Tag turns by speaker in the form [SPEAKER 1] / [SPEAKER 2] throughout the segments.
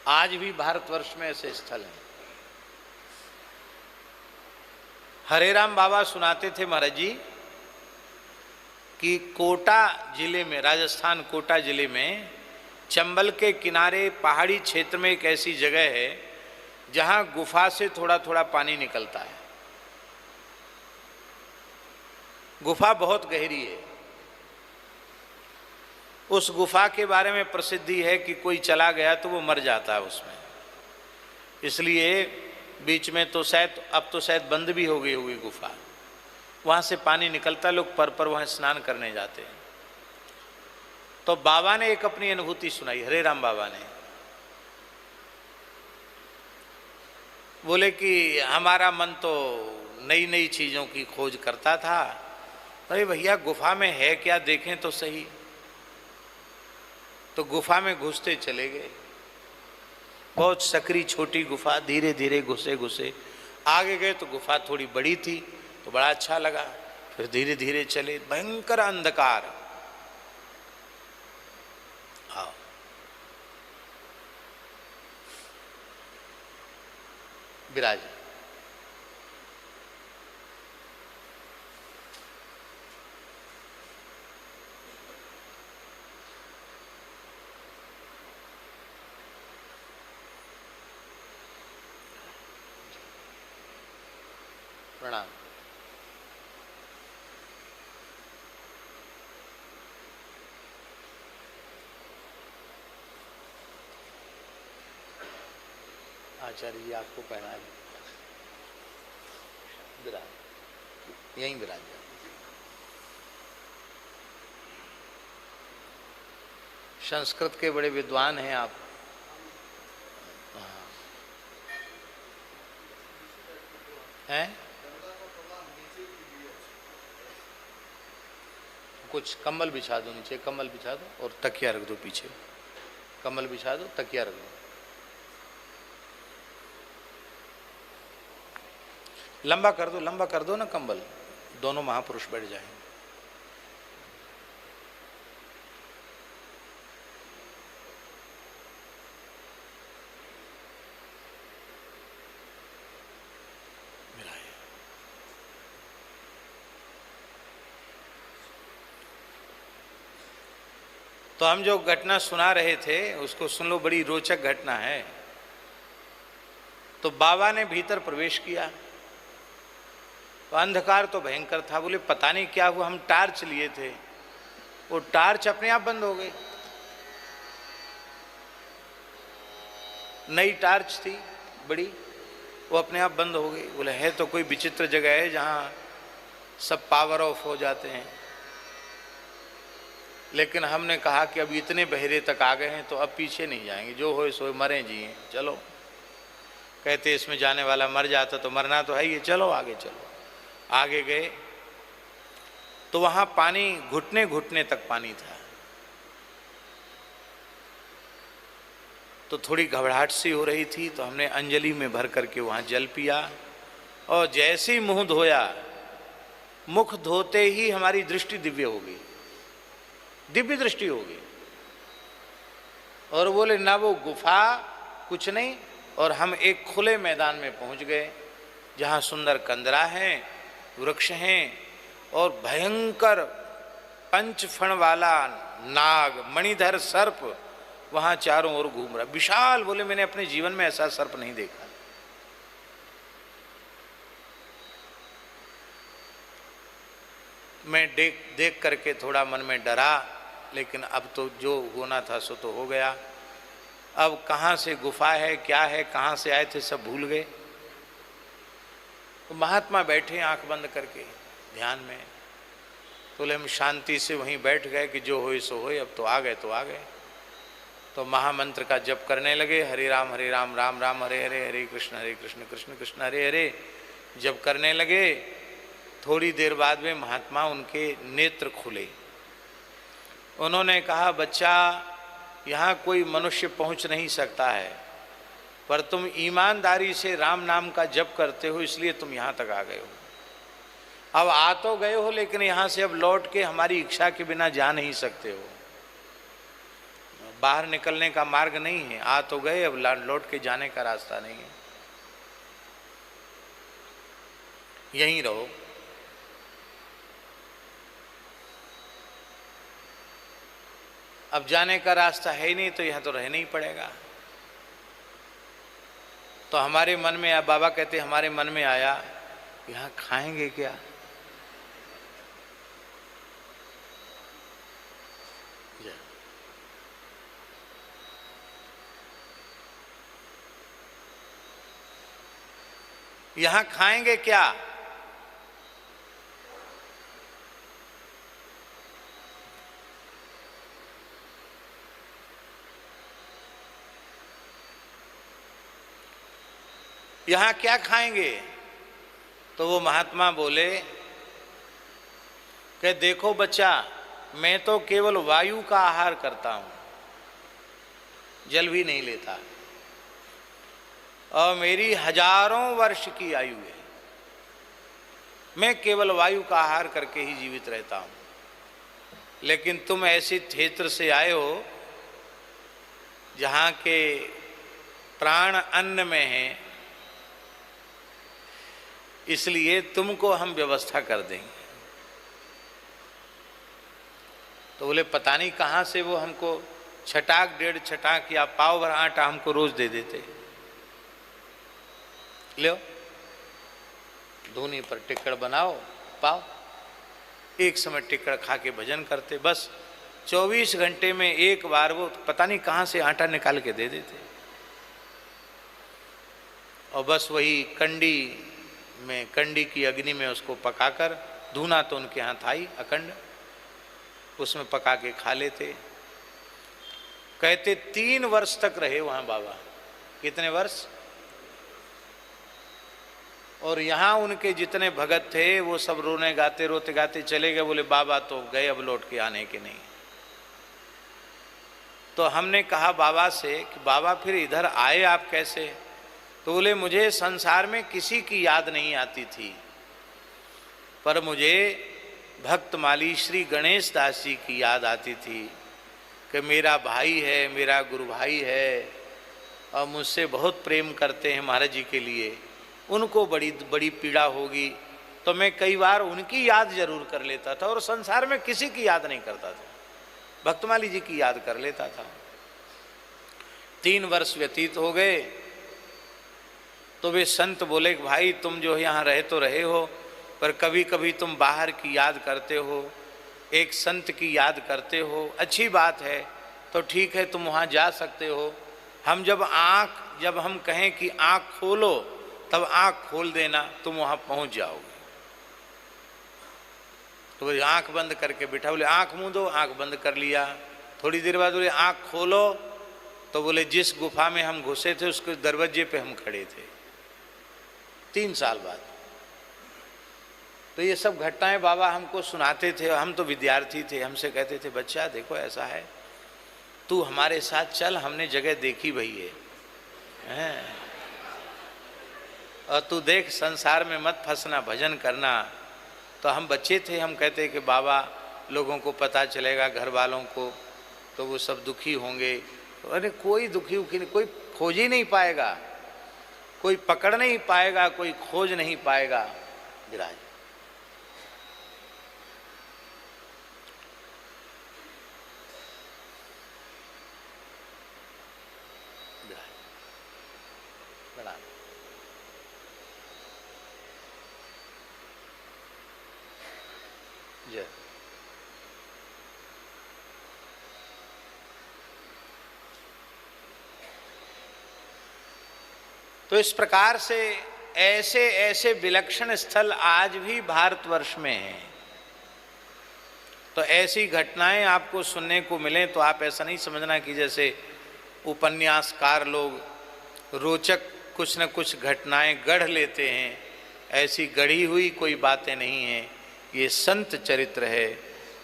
[SPEAKER 1] आज भी भारतवर्ष में ऐसे स्थल हैं। हरे राम बाबा सुनाते थे महाराज जी कि कोटा जिले में, राजस्थान कोटा जिले में चंबल के किनारे पहाड़ी क्षेत्र में एक ऐसी जगह है जहां गुफा से थोड़ा थोड़ा पानी निकलता है। गुफा बहुत गहरी है। उस गुफा के बारे में प्रसिद्धि है कि कोई चला गया तो वो मर जाता है उसमें, इसलिए बीच में तो शायद, अब तो शायद बंद भी हो गई होगी गुफा। वहाँ से पानी निकलता, लोग पर वहाँ स्नान करने जाते हैं। तो बाबा ने एक अपनी अनुभूति सुनाई, हरे राम बाबा ने। बोले कि हमारा मन तो नई नई चीज़ों की खोज करता था। अरे भैया गुफा में है क्या, देखें तो सही। तो गुफा में घुसते चले गए। बहुत सकरी छोटी गुफा, धीरे धीरे घुसे घुसे आगे गए तो गुफा थोड़ी बड़ी थी तो बड़ा अच्छा लगा। फिर धीरे धीरे चले, भयंकर अंधकार। आओ विराज। प्रणाम। आचार्य जी आपको पहना विराज, यहीं विराज। संस्कृत के बड़े विद्वान हैं आप। हैं कुछ कम्बल बिछा दो, नीचे कम्बल बिछा दो और तकिया रख दो पीछे। कम्बल बिछा दो, तकिया रख दो। लंबा कर दो ना कंबल, दोनों महापुरुष बैठ जाएं। तो हम जो घटना सुना रहे थे उसको सुन लो, बड़ी रोचक घटना है। तो बाबा ने भीतर प्रवेश किया तो अंधकार तो भयंकर था। बोले पता नहीं क्या हुआ, हम टार्च लिए थे, वो टार्च अपने आप बंद हो गई। नई टार्च थी बड़ी, वो अपने आप बंद हो गई। बोले है तो कोई विचित्र जगह है जहाँ सब पावर ऑफ हो जाते हैं। लेकिन हमने कहा कि अब इतने बहरे तक आ गए हैं तो अब पीछे नहीं जाएंगे, जो हो सो मरें जिए, चलो। कहते इसमें जाने वाला मर जाता तो मरना तो है ही, चलो आगे चलो। आगे गए तो वहाँ पानी घुटने घुटने तक पानी था। तो थोड़ी घबराहट सी हो रही थी तो हमने अंजलि में भर करके वहाँ जल पिया और जैसे ही मुंह धोया, मुख धोते ही हमारी दृष्टि दिव्य हो गई, दिव्य दृष्टि हो गई। और बोले ना वो गुफा कुछ नहीं, और हम एक खुले मैदान में पहुंच गए जहाँ सुंदर कंदरा हैं, वृक्ष हैं और भयंकर पंचफण वाला नाग, मणिधर सर्प वहाँ चारों ओर घूम रहा, विशाल। बोले मैंने अपने जीवन में ऐसा सर्प नहीं देखा। मैं देख करके थोड़ा मन में डरा, लेकिन अब तो जो होना था सो तो हो गया। अब कहाँ से गुफा है, क्या है, कहाँ से आए थे, सब भूल गए। तो महात्मा बैठे आंख बंद करके ध्यान में। तो बोले हम शांति से वहीं बैठ गए कि जो होए सो होए, अब तो आ गए तो आ गए। तो महामंत्र का जप करने लगे, हरे राम राम राम हरे हरे, हरे कृष्ण कृष्ण कृष्ण हरे हरे जप करने लगे। थोड़ी देर बाद में महात्मा उनके नेत्र खुले। उन्होंने कहा बच्चा, यहाँ कोई मनुष्य पहुँच नहीं सकता है, पर तुम ईमानदारी से राम नाम का जप करते हो इसलिए तुम यहाँ तक आ गए हो। अब आ तो गए हो, लेकिन यहाँ से अब लौट के हमारी इच्छा के बिना जा नहीं सकते हो। बाहर निकलने का मार्ग नहीं है। आ तो गए, अब लौट के जाने का रास्ता नहीं है, यहीं रहो। अब जाने का रास्ता है ही नहीं तो यहाँ तो रहना ही पड़ेगा। तो हमारे मन में आया, बाबा कहते हमारे मन में आया, यहाँ खाएंगे क्या? यहाँ खाएंगे क्या? यहाँ क्या खाएंगे? तो वो महात्मा बोले कि देखो बच्चा, मैं तो केवल वायु का आहार करता हूँ, जल भी नहीं लेता, और मेरी हजारों वर्ष की आयु है। मैं केवल वायु का आहार करके ही जीवित रहता हूँ। लेकिन तुम ऐसे क्षेत्र से आए हो जहाँ के प्राण अन्न में है, इसलिए तुमको हम व्यवस्था कर देंगे। तो बोले पता नहीं कहाँ से वो हमको छटाक 1.5 छटाक या पाव भर आटा हमको रोज दे देते। लो धूनी पर टिक्कड़ बनाओ, पाओ, एक समय टिक्कड़ खा के भजन करते। बस 24 घंटे में एक बार वो पता नहीं कहाँ से आटा निकाल के दे देते, और बस वही कंडी की अग्नि में उसको पकाकर, धूना तो उनके यहाँ था ही अखंड, उसमें पका के खा लेते। कहते 3 वर्ष तक रहे वहाँ बाबा। कितने वर्ष? और यहाँ उनके जितने भगत थे वो सब रोने गाते रोते गाते चले गए। बोले बाबा तो गए, अब लौट के आने के नहीं। तो हमने कहा बाबा से कि बाबा फिर इधर आए आप कैसे? तो बोले मुझे संसार में किसी की याद नहीं आती थी, पर मुझे भक्तमाली श्री गणेश दास जी की याद आती थी कि मेरा भाई है, मेरा गुरु भाई है, और मुझसे बहुत प्रेम करते हैं महाराज जी के लिए। उनको बड़ी बड़ी पीड़ा होगी तो मैं कई बार उनकी याद जरूर कर लेता था, और संसार में किसी की याद नहीं करता था, भक्तमाली जी की याद कर लेता था। 3 वर्ष व्यतीत हो गए तो वे संत बोले कि भाई तुम जो यहाँ रहे तो रहे हो, पर कभी कभी तुम बाहर की याद करते हो, एक संत की याद करते हो, अच्छी बात है, तो ठीक है तुम वहाँ जा सकते हो। हम जब हम कहें कि आँख खोलो तब आँख खोल देना, तुम वहाँ पहुँच जाओगे। तो बोले आँख बंद करके बिठा। बोले आँख मूंद दो, आँख बंद कर लिया। थोड़ी देर बाद बोले आँख खोलो, तो बोले जिस गुफा में हम घुसे थे उसके दरवाजे पे हम खड़े थे 3 साल बाद। तो ये सब घटनाएं बाबा हमको सुनाते थे। हम तो विद्यार्थी थे, हमसे कहते थे बच्चा देखो ऐसा है, तू हमारे साथ चल, हमने जगह देखी भई है, और तू देख संसार में मत फंसना, भजन करना। तो हम बच्चे थे, हम कहते कि बाबा लोगों को पता चलेगा, घर वालों को, तो वो सब दुखी होंगे। अरे कोई दुखी नहीं, कोई खोज ही नहीं पाएगा, कोई पकड़ नहीं पाएगा, कोई खोज नहीं पाएगा। विराज जय। तो इस प्रकार से ऐसे ऐसे विलक्षण स्थल आज भी भारतवर्ष में हैं। तो ऐसी घटनाएं आपको सुनने को मिलें तो आप ऐसा नहीं समझना कि जैसे उपन्यासकार लोग रोचक कुछ न कुछ घटनाएं गढ़ लेते हैं, ऐसी गढ़ी हुई कोई बातें नहीं हैं। ये संत चरित्र है,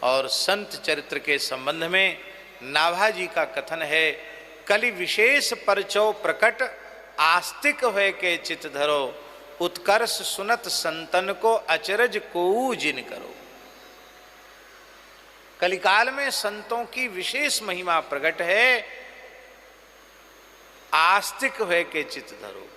[SPEAKER 1] और संत चरित्र के संबंध में नाभाजी का कथन है, कलि विशेष परचौ प्रकट आस्तिक है के चित धरो, उत्कर्ष सुनत संतन को अचरज को जिन करो। कलिकाल में संतों की विशेष महिमा प्रकट है। आस्तिक है के चित धरो।